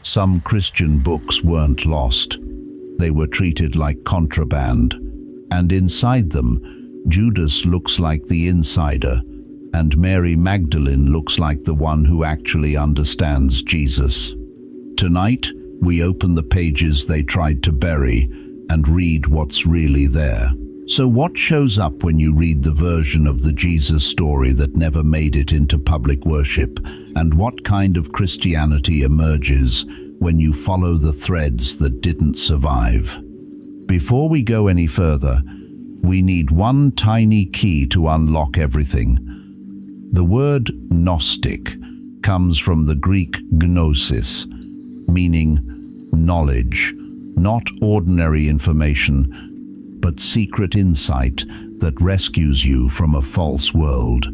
Some Christian books weren't lost. They were treated like contraband, and inside them, Judas looks like the insider, and Mary Magdalene looks like the one who actually understands Jesus. Tonight, we open the pages they tried to bury and read what's really there. So what shows up when you read the version of the Jesus story that never made it into public worship, and what kind of Christianity emerges when you follow the threads that didn't survive? Before we go any further, we need one tiny key to unlock everything. The word Gnostic comes from the Greek Gnosis, meaning knowledge, not ordinary information, but secret insight that rescues you from a false world.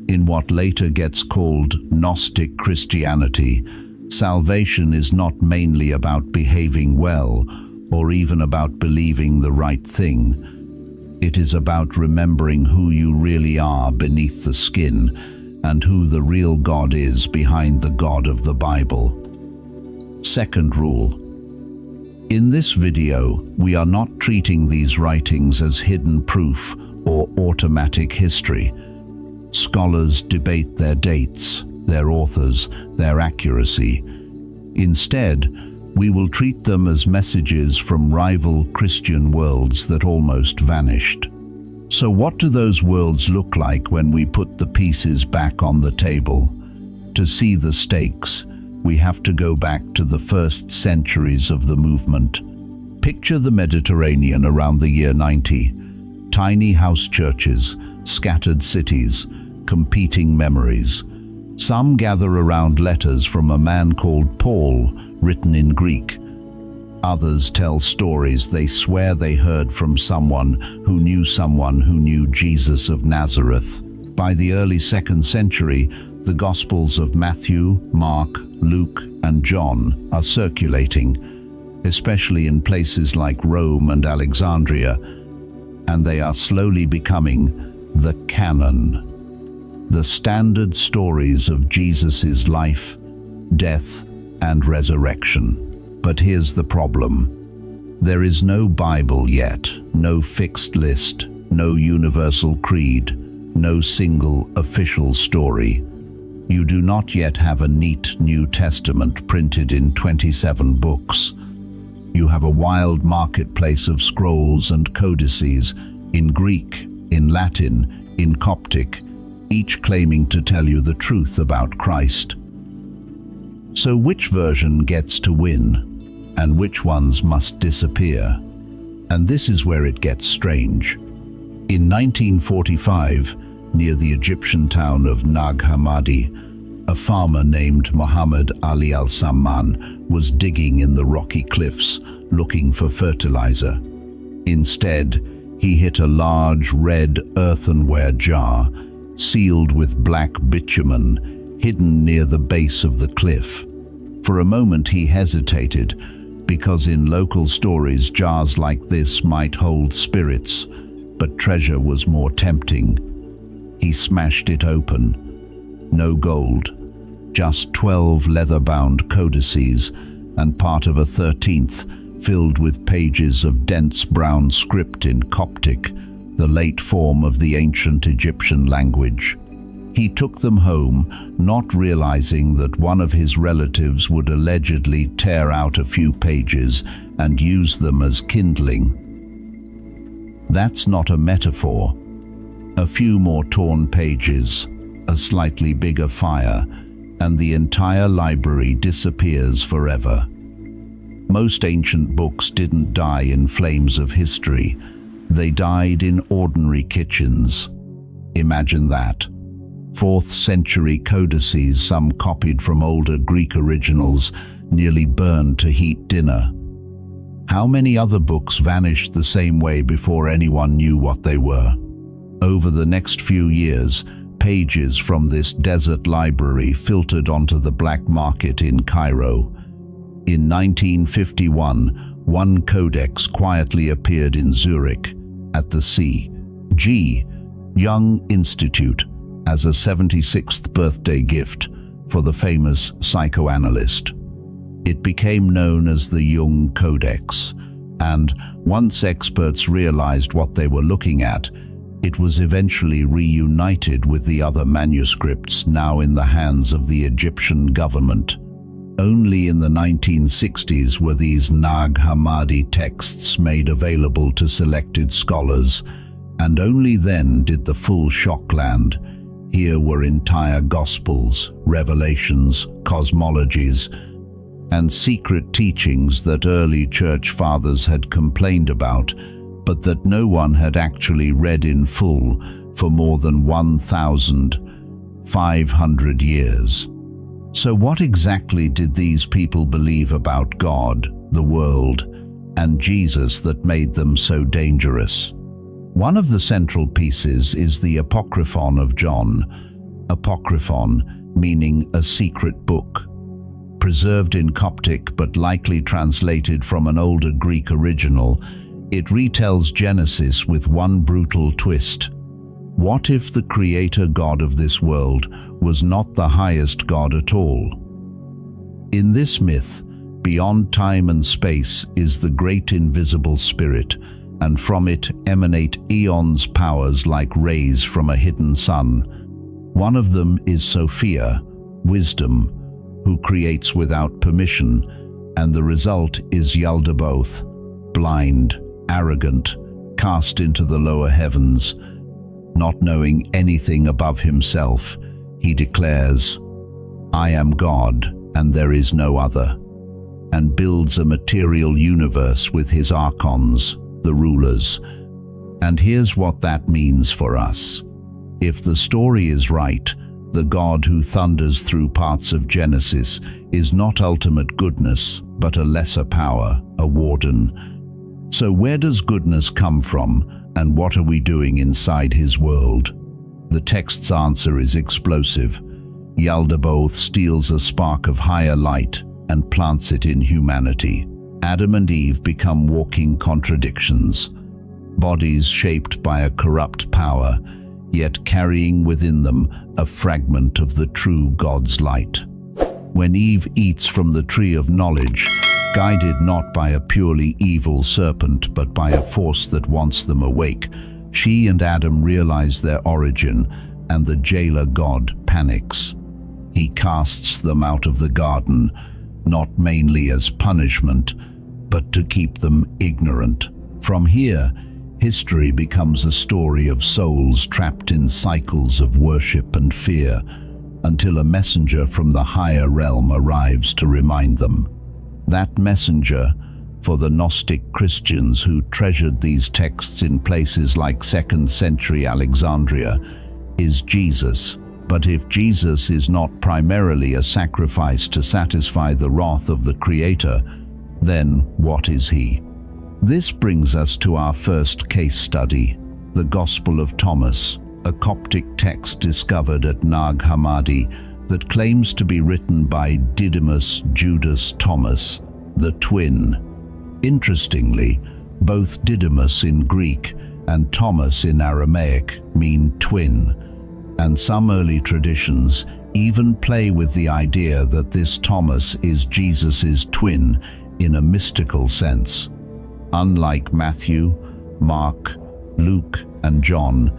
In what later gets called Gnostic Christianity, salvation is not mainly about behaving well or even about believing the right thing. It is about remembering who you really are beneath the skin and who the real God is behind the God of the Bible. Second rule. In this video, we are not treating these writings as hidden proof or automatic history. Scholars debate their dates, their authors, their accuracy. Instead, we will treat them as messages from rival Christian worlds that almost vanished. So what do those worlds look like when we put the pieces back on the table? To see the stakes, we have to go back to the first centuries of the movement. Picture the Mediterranean around the year 90. Tiny house churches, scattered cities, competing memories. Some gather around letters from a man called Paul, written in Greek. Others tell stories they swear they heard from someone who knew Jesus of Nazareth. By the early 2nd century, the Gospels of Matthew, Mark, Luke, and John are circulating, especially in places like Rome and Alexandria, and they are slowly becoming the canon, the standard stories of Jesus' life, death, and resurrection. But here's the problem. There is no Bible yet, no fixed list, no universal creed, no single official story. You do not yet have a neat New Testament printed in 27 books. You have a wild marketplace of scrolls and codices in Greek, in Latin, in Coptic, each claiming to tell you the truth about Christ. So which version gets to win, and which ones must disappear? And this is where it gets strange. In 1945, near the Egyptian town of Nag Hammadi, a farmer named Muhammad Ali al-Samman was digging in the rocky cliffs, looking for fertilizer. Instead, he hit a large red earthenware jar, sealed with black bitumen, hidden near the base of the cliff. For a moment he hesitated, because in local stories jars like this might hold spirits, but treasure was more tempting. He smashed it open. No gold, just 12 leather-bound codices and part of a 13th filled with pages of dense brown script in Coptic, the late form of the ancient Egyptian language. He took them home, not realizing that one of his relatives would allegedly tear out a few pages and use them as kindling. That's not a metaphor. A few more torn pages, a slightly bigger fire, and the entire library disappears forever. Most ancient books didn't die in flames of history. They died in ordinary kitchens. Imagine that. 4th century codices, some copied from older Greek originals, nearly burned to heat dinner. How many other books vanished the same way before anyone knew what they were? Over the next few years, pages from this desert library filtered onto the black market in Cairo. In 1951, one codex quietly appeared in Zurich, at the C.G. Jung Institute, as a 76th birthday gift for the famous psychoanalyst. It became known as the Jung Codex, and once experts realized what they were looking at, it was eventually reunited with the other manuscripts now in the hands of the Egyptian government. Only in the 1960s were these Nag Hammadi texts made available to selected scholars, and only then did the full shock land. Here were entire Gospels, revelations, cosmologies, and secret teachings that early church fathers had complained about, but that no one had actually read in full for more than 1,500 years. So what exactly did these people believe about God, the world, and Jesus that made them so dangerous? One of the central pieces is the Apocryphon of John. Apocryphon meaning a secret book. Preserved in Coptic but likely translated from an older Greek original, it retells Genesis with one brutal twist. What if the creator God of this world was not the highest God at all? In this myth, beyond time and space is the great invisible spirit, and from it emanate eons powers like rays from a hidden sun. One of them is Sophia, wisdom, who creates without permission, and the result is Yaldabaoth, blind, arrogant, cast into the lower heavens. Not knowing anything above himself, he declares, "I am God, and there is no other," and builds a material universe with his archons, the rulers. And here's what that means for us. If the story is right, the God who thunders through parts of Genesis is not ultimate goodness, but a lesser power, a warden. So where does goodness come from, and what are we doing inside his world? The text's answer is explosive. Yaldabaoth steals a spark of higher light and plants it in humanity. Adam and Eve become walking contradictions, bodies shaped by a corrupt power, yet carrying within them a fragment of the true God's light. When Eve eats from the tree of knowledge, guided not by a purely evil serpent but by a force that wants them awake, she and Adam realize their origin, and the jailer God panics. He casts them out of the garden, not mainly as punishment, but to keep them ignorant. From here, history becomes a story of souls trapped in cycles of worship and fear, until a messenger from the higher realm arrives to remind them. That messenger, for the Gnostic Christians who treasured these texts in places like 2nd century Alexandria, is Jesus. But if Jesus is not primarily a sacrifice to satisfy the wrath of the Creator, then what is he? This brings us to our first case study, the Gospel of Thomas, a Coptic text discovered at Nag Hammadi that claims to be written by Didymus Judas Thomas, the twin. Interestingly, both Didymus in Greek and Thomas in Aramaic mean twin, and some early traditions even play with the idea that this Thomas is Jesus's twin in a mystical sense. Unlike Matthew, Mark, Luke, and John,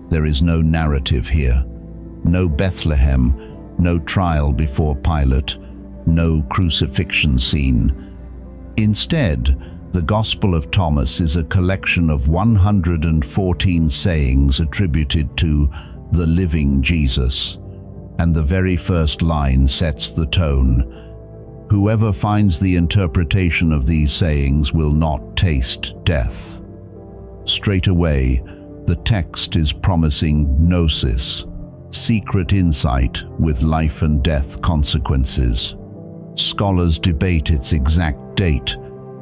there is no narrative here. No Bethlehem, no trial before Pilate, no crucifixion scene. Instead, the Gospel of Thomas is a collection of 114 sayings attributed to the living Jesus, and the very first line sets the tone. Whoever finds the interpretation of these sayings will not taste death. Straight away, the text is promising Gnosis, secret insight with life and death consequences. Scholars debate its exact date,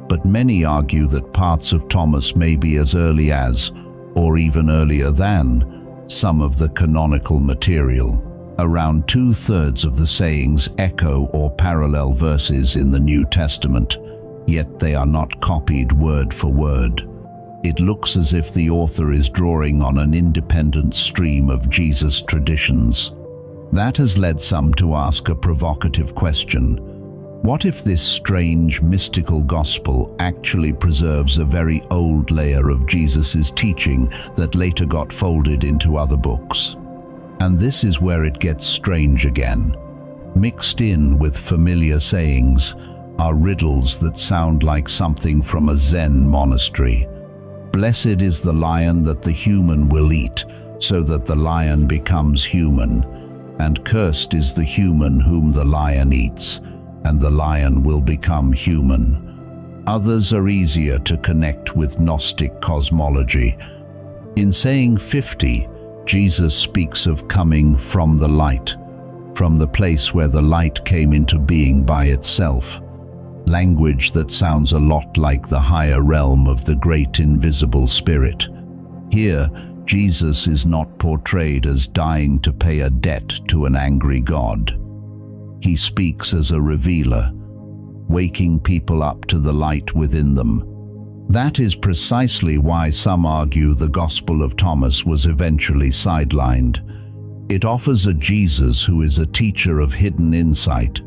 but many argue that parts of Thomas may be as early as, or even earlier than, some of the canonical material. Around 2/3 of the sayings echo or parallel verses in the New Testament, yet they are not copied word for word. It looks as if the author is drawing on an independent stream of Jesus traditions. That has led some to ask a provocative question. What if this strange mystical gospel actually preserves a very old layer of Jesus' teaching that later got folded into other books? And this is where it gets strange again. Mixed in with familiar sayings are riddles that sound like something from a Zen monastery. Blessed is the lion that the human will eat, so that the lion becomes human, and cursed is the human whom the lion eats, and the lion will become human. Others are easier to connect with Gnostic cosmology. In saying 50, Jesus speaks of coming from the light, from the place where the light came into being by itself. Language that sounds a lot like the higher realm of the great invisible spirit. Here, Jesus is not portrayed as dying to pay a debt to an angry God. He speaks as a revealer, waking people up to the light within them. That is precisely why some argue the Gospel of Thomas was eventually sidelined. It offers a Jesus who is a teacher of hidden insight,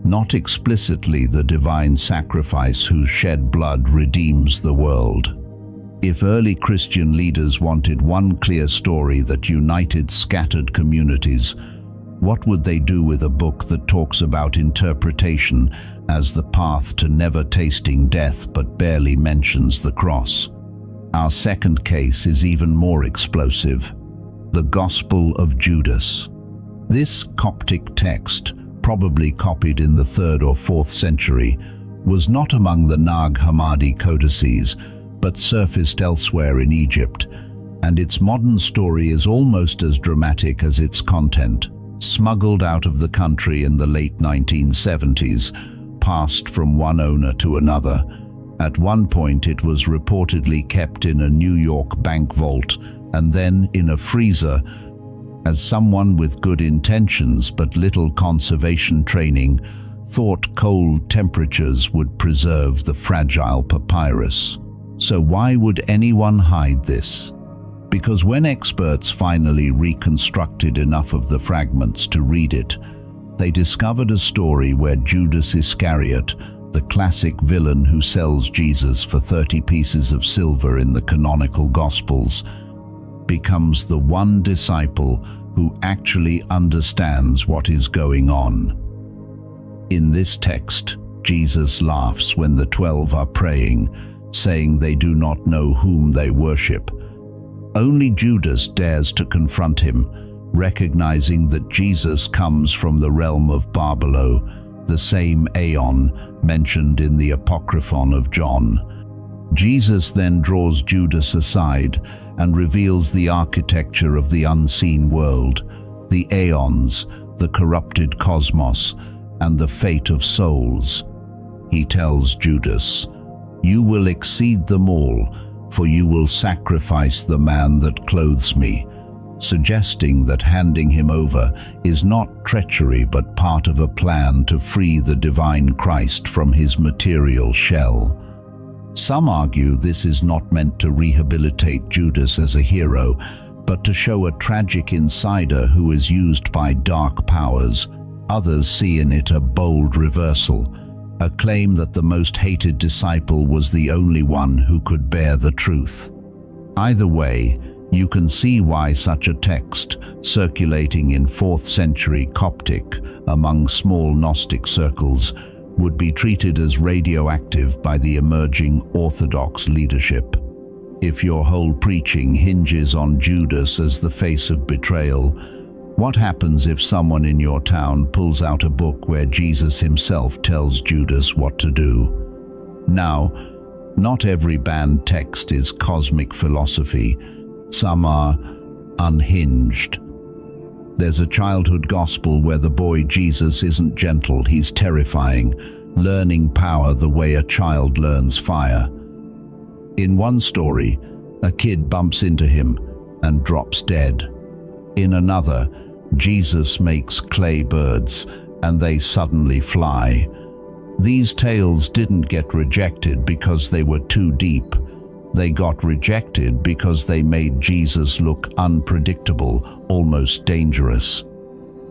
not explicitly the divine sacrifice whose shed blood redeems the world. If early Christian leaders wanted one clear story that united scattered communities, what would they do with a book that talks about interpretation as the path to never tasting death but barely mentions the cross? Our second case is even more explosive: the Gospel of Judas. This Coptic text, probably copied in the 3rd or 4th century, was not among the Nag Hammadi codices, but surfaced elsewhere in Egypt, and its modern story is almost as dramatic as its content. Smuggled out of the country in the late 1970s, passed from one owner to another. At one point it was reportedly kept in a New York bank vault, and then in a freezer, as someone with good intentions but little conservation training thought cold temperatures would preserve the fragile papyrus. So why would anyone hide this? Because when experts finally reconstructed enough of the fragments to read it, they discovered a story where Judas Iscariot, the classic villain who sells Jesus for 30 pieces of silver in the canonical Gospels, becomes the one disciple who actually understands what is going on. In this text, Jesus laughs when the 12 are praying, saying they do not know whom they worship. Only Judas dares to confront him, recognizing that Jesus comes from the realm of Barbelo, the same aeon mentioned in the Apocryphon of John. Jesus then draws Judas aside and reveals the architecture of the unseen world, the aeons, the corrupted cosmos, and the fate of souls. He tells Judas, "You will exceed them all, for you will sacrifice the man that clothes me," suggesting that handing him over is not treachery but part of a plan to free the divine Christ from his material shell. Some argue this is not meant to rehabilitate Judas as a hero, but to show a tragic insider who is used by dark powers. Others see in it a bold reversal, a claim that the most hated disciple was the only one who could bear the truth. Either way, you can see why such a text, circulating in 4th century Coptic among small Gnostic circles, would be treated as radioactive by the emerging Orthodox leadership. If your whole preaching hinges on Judas as the face of betrayal, what happens if someone in your town pulls out a book where Jesus himself tells Judas what to do? Now, not every banned text is cosmic philosophy. Some are unhinged. There's a childhood gospel where the boy Jesus isn't gentle, he's terrifying, learning power the way a child learns fire. In one story, a kid bumps into him and drops dead. In another, Jesus makes clay birds and they suddenly fly. These tales didn't get rejected because they were too deep. They got rejected because they made Jesus look unpredictable, almost dangerous.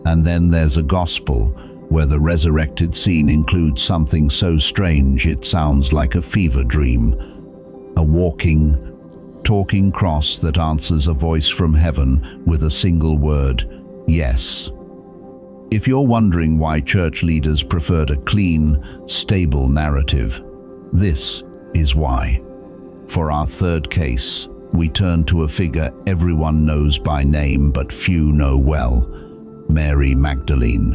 And then there's a gospel where the resurrected scene includes something so strange it sounds like a fever dream, a walking, talking cross that answers a voice from heaven with a single word, yes. If you're wondering why church leaders preferred a clean, stable narrative, this is why. For our third case, we turn to a figure everyone knows by name but few know well, Mary Magdalene.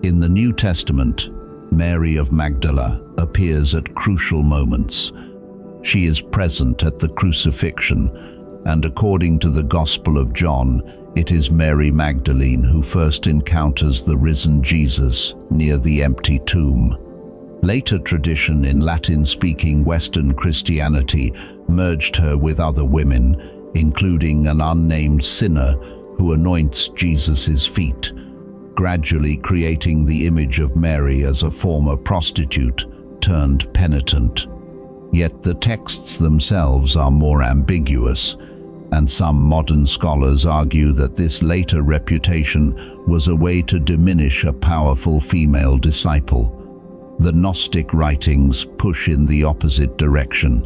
In the New Testament, Mary of Magdala appears at crucial moments. She is present at the crucifixion, and according to the Gospel of John, it is Mary Magdalene who first encounters the risen Jesus near the empty tomb. Later tradition in Latin-speaking Western Christianity merged her with other women, including an unnamed sinner who anoints Jesus' feet, gradually creating the image of Mary as a former prostitute turned penitent. Yet the texts themselves are more ambiguous, and some modern scholars argue that this later reputation was a way to diminish a powerful female disciple. The Gnostic writings push in the opposite direction.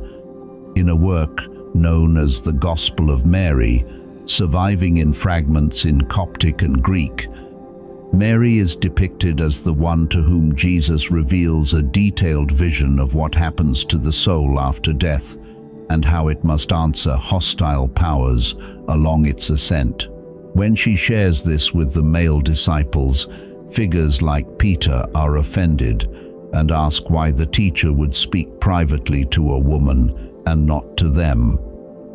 In a work known as the Gospel of Mary, surviving in fragments in Coptic and Greek, Mary is depicted as the one to whom Jesus reveals a detailed vision of what happens to the soul after death and how it must answer hostile powers along its ascent. When she shares this with the male disciples, figures like Peter are offended and ask why the teacher would speak privately to a woman and not to them.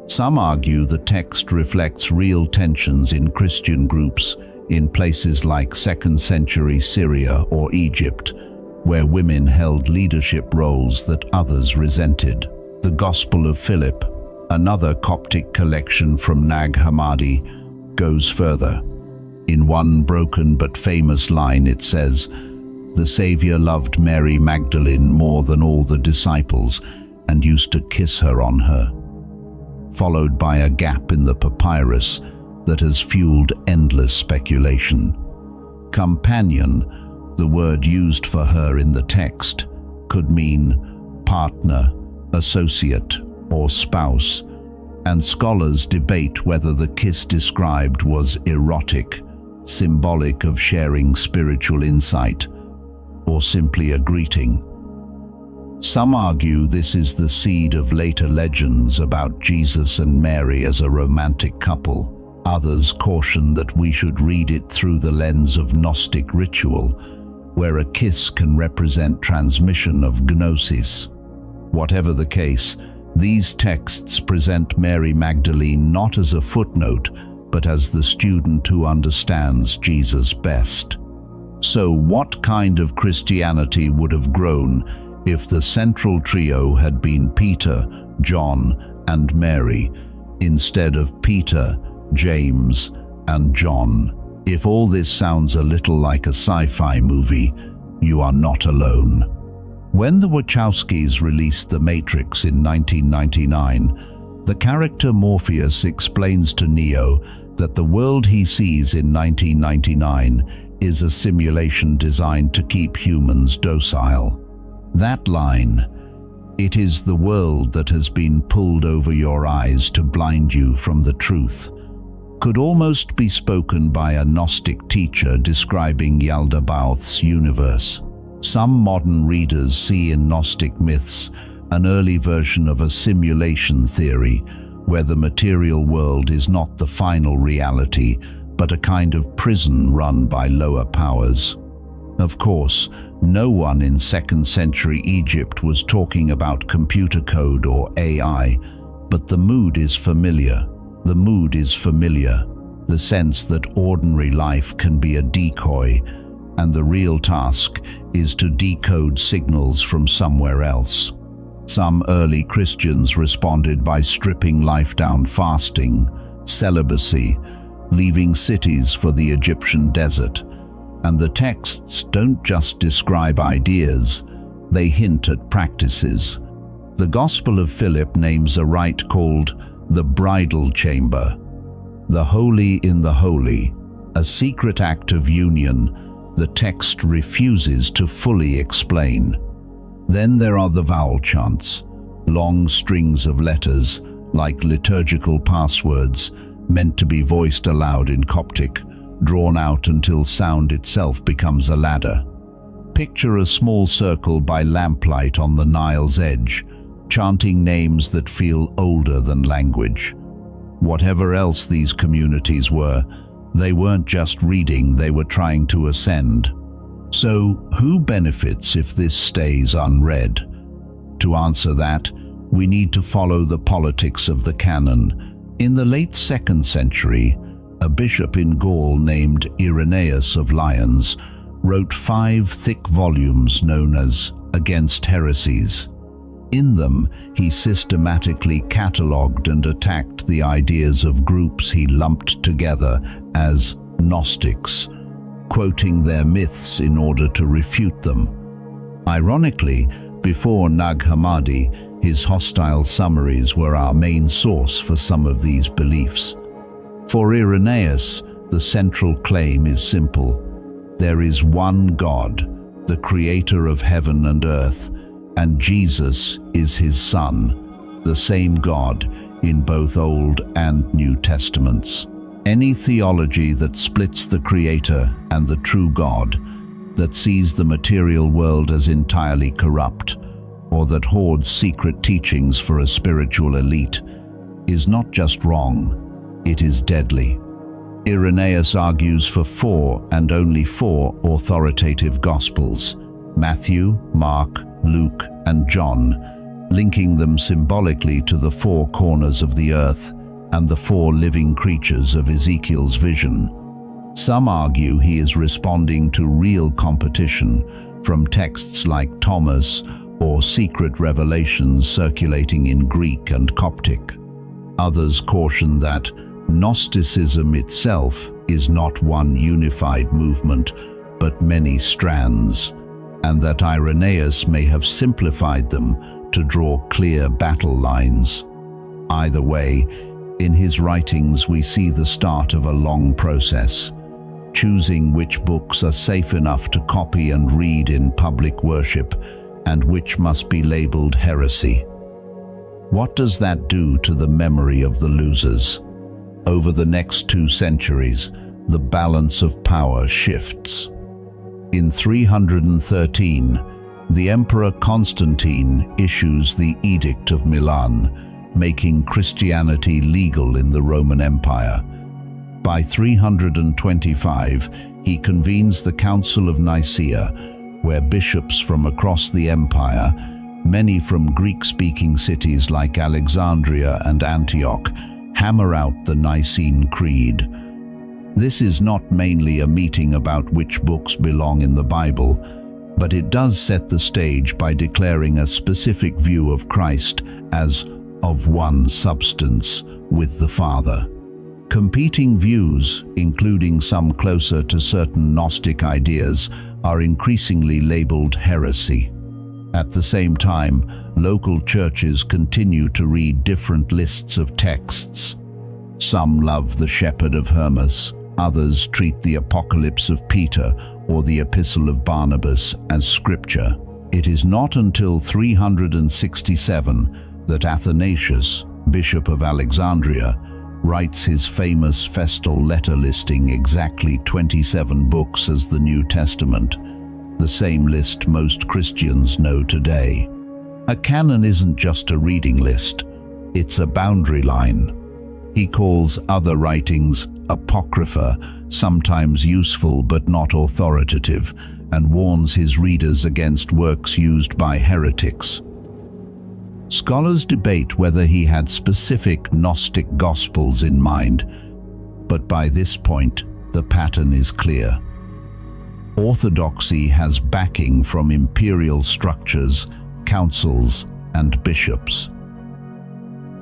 Some argue the text reflects real tensions in Christian groups in places like 2nd century Syria or Egypt, where women held leadership roles that others resented. The Gospel of Philip, another Coptic collection from Nag Hammadi, goes further. In one broken but famous line it says, "The Savior loved Mary Magdalene more than all the disciples and used to kiss her on her," followed by a gap in the papyrus that has fueled endless speculation. Companion, the word used for her in the text, could mean partner, associate, or spouse, and scholars debate whether the kiss described was erotic, symbolic of sharing spiritual insight, or simply a greeting. Some argue this is the seed of later legends about Jesus and Mary as a romantic couple. Others caution that we should read it through the lens of Gnostic ritual, where a kiss can represent transmission of Gnosis. Whatever the case, these texts present Mary Magdalene not as a footnote, but as the student who understands Jesus best. So what kind of Christianity would have grown if the central trio had been Peter, John, and Mary, instead of Peter, James, and John? If all this sounds a little like a sci-fi movie, you are not alone. When the Wachowskis released The Matrix in 1999, the character Morpheus explains to Neo that the world he sees in 1999 is a simulation designed to keep humans docile. That line, "It is the world that has been pulled over your eyes to blind you from the truth," could almost be spoken by a Gnostic teacher describing Yaldabaoth's universe. Some modern readers see in Gnostic myths an early version of a simulation theory, where the material world is not the final reality, but a kind of prison run by lower powers. Of course, no one in 2nd century Egypt was talking about computer code or AI, but the mood is familiar. The mood is familiar, the sense that ordinary life can be a decoy, and the real task is to decode signals from somewhere else. Some early Christians responded by stripping life down, fasting, celibacy, leaving cities for the Egyptian desert. And the texts don't just describe ideas, they hint at practices. The Gospel of Philip names a rite called the bridal chamber, the holy in the holy, a secret act of union the text refuses to fully explain. Then there are the vowel chants, long strings of letters, like liturgical passwords, meant to be voiced aloud in Coptic, drawn out until sound itself becomes a ladder. Picture a small circle by lamplight on the Nile's edge, chanting names that feel older than language. Whatever else these communities were, they weren't just reading, they were trying to ascend. So, who benefits if this stays unread? To answer that, we need to follow the politics of the canon. In the late 2nd century, a bishop in Gaul named Irenaeus of Lyons wrote 5 thick volumes known as Against Heresies. In them, he systematically catalogued and attacked the ideas of groups he lumped together as Gnostics, quoting their myths in order to refute them. Ironically, before Nag Hammadi, his hostile summaries were our main source for some of these beliefs. For Irenaeus, the central claim is simple. There is one God, the creator of heaven and earth, and Jesus is his Son, the same God in both Old and New Testaments. Any theology that splits the Creator and the true God, that sees the material world as entirely corrupt, or that hoards secret teachings for a spiritual elite, is not just wrong, it is deadly. Irenaeus argues for 4 and only 4 authoritative Gospels: Matthew, Mark, Luke, and John, linking them symbolically to the 4 corners of the earth and the 4 living creatures of Ezekiel's vision. Some argue he is responding to real competition from texts like Thomas or secret revelations circulating in Greek and Coptic. Others caution that Gnosticism itself is not one unified movement, but many strands, and that Irenaeus may have simplified them to draw clear battle lines. Either way, in his writings we see the start of a long process, choosing which books are safe enough to copy and read in public worship and which must be labeled heresy. What does that do to the memory of the losers? Over the next 2 centuries, the balance of power shifts. In 313, the Emperor Constantine issues the Edict of Milan, making Christianity legal in the Roman Empire. By 325, he convenes the Council of Nicaea, where bishops from across the empire, many from Greek-speaking cities like Alexandria and Antioch, hammer out the Nicene Creed. This is not mainly a meeting about which books belong in the Bible, but it does set the stage by declaring a specific view of Christ as of one substance with the Father. Competing views, including some closer to certain Gnostic ideas, are increasingly labeled heresy. At the same time, local churches continue to read different lists of texts. Some love the Shepherd of Hermas, others treat the Apocalypse of Peter or the Epistle of Barnabas as scripture. It is not until 367 that Athanasius, Bishop of Alexandria, writes his famous festal letter listing exactly 27 books as the New Testament, the same list most Christians know today. A canon isn't just a reading list, it's a boundary line. He calls other writings apocrypha, sometimes useful but not authoritative, and warns his readers against works used by heretics. Scholars debate whether he had specific Gnostic Gospels in mind, but by this point, the pattern is clear. Orthodoxy has backing from imperial structures, councils, and bishops.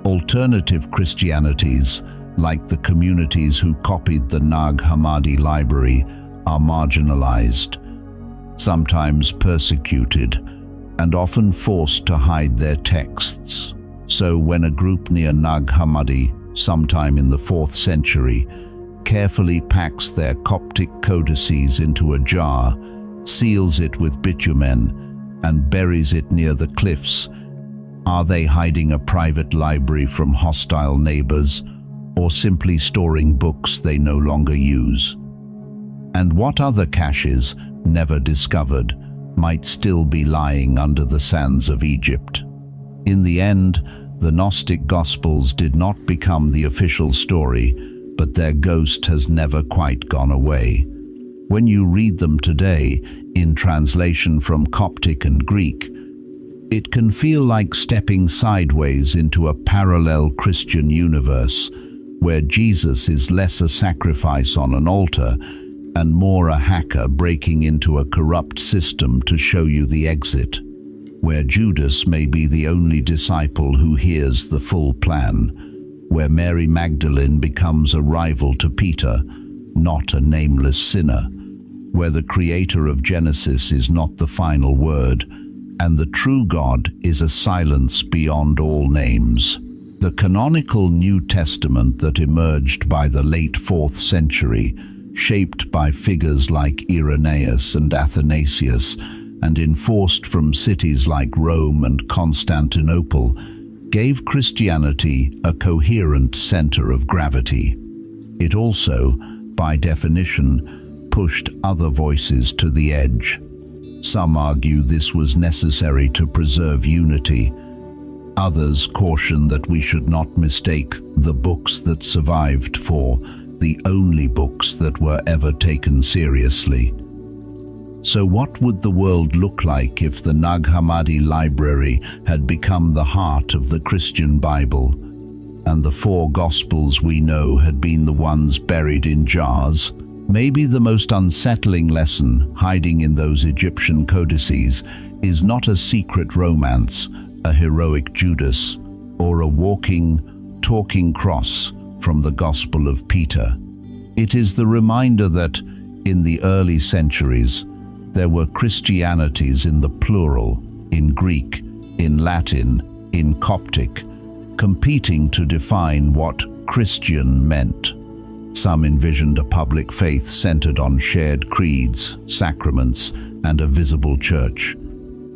Alternative Christianities, like the communities who copied the Nag Hammadi library, are marginalized, sometimes persecuted, and often forced to hide their texts. So when a group near Nag Hammadi, sometime in the 4th century, carefully packs their Coptic codices into a jar, seals it with bitumen, and buries it near the cliffs? Are they hiding a private library from hostile neighbors, or simply storing books they no longer use? And what other caches, never discovered, might still be lying under the sands of Egypt? In the end, the Gnostic Gospels did not become the official story, but their ghost has never quite gone away. When you read them today, in translation from Coptic and Greek, it can feel like stepping sideways into a parallel Christian universe, where Jesus is less a sacrifice on an altar and more a hacker breaking into a corrupt system to show you the exit, where Judas may be the only disciple who hears the full plan, where Mary Magdalene becomes a rival to Peter, not a nameless sinner, where the creator of Genesis is not the final word, and the true God is a silence beyond all names. The canonical New Testament that emerged by the late 4th century, shaped by figures like Irenaeus and Athanasius, and enforced from cities like Rome and Constantinople, gave Christianity a coherent center of gravity. It also, by definition, pushed other voices to the edge. Some argue this was necessary to preserve unity. Others caution that we should not mistake the books that survived for the only books that were ever taken seriously. So what would the world look like if the Nag Hammadi library had become the heart of the Christian Bible, and the 4 Gospels we know had been the ones buried in jars? Maybe the most unsettling lesson hiding in those Egyptian codices is not a secret romance, a heroic Judas, or a walking, talking cross from the Gospel of Peter. It is the reminder that, in the early centuries, there were Christianities in the plural, in Greek, in Latin, in Coptic, competing to define what Christian meant. Some envisioned a public faith centered on shared creeds, sacraments, and a visible church.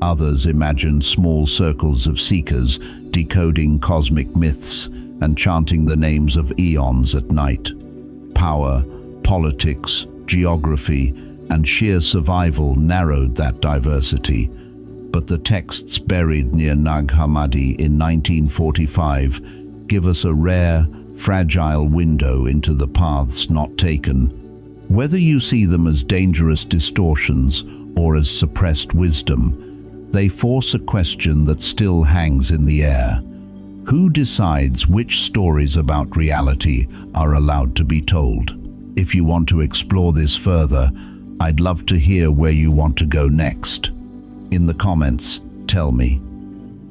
Others imagined small circles of seekers decoding cosmic myths and chanting the names of eons at night. Power, politics, geography, and sheer survival narrowed that diversity, but the texts buried near Nag Hammadi in 1945 give us a rare, fragile window into the paths not taken. Whether you see them as dangerous distortions or as suppressed wisdom, they force a question that still hangs in the air. Who decides which stories about reality are allowed to be told? If you want to explore this further, I'd love to hear where you want to go next. In the comments, tell me.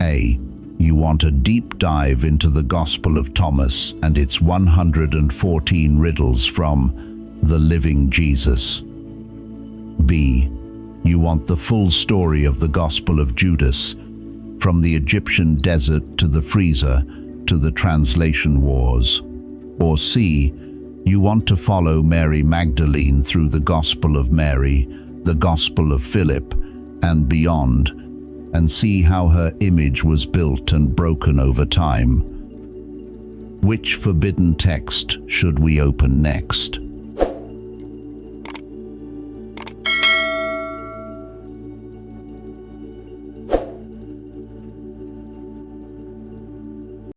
A. You want a deep dive into the Gospel of Thomas and its 114 riddles from the living Jesus. B. You want the full story of the Gospel of Judas, from the Egyptian desert to the freezer to the translation wars. Or C. You want to follow Mary Magdalene through the Gospel of Mary, the Gospel of Philip, and beyond, and see how her image was built and broken over time. Which forbidden text should we open next?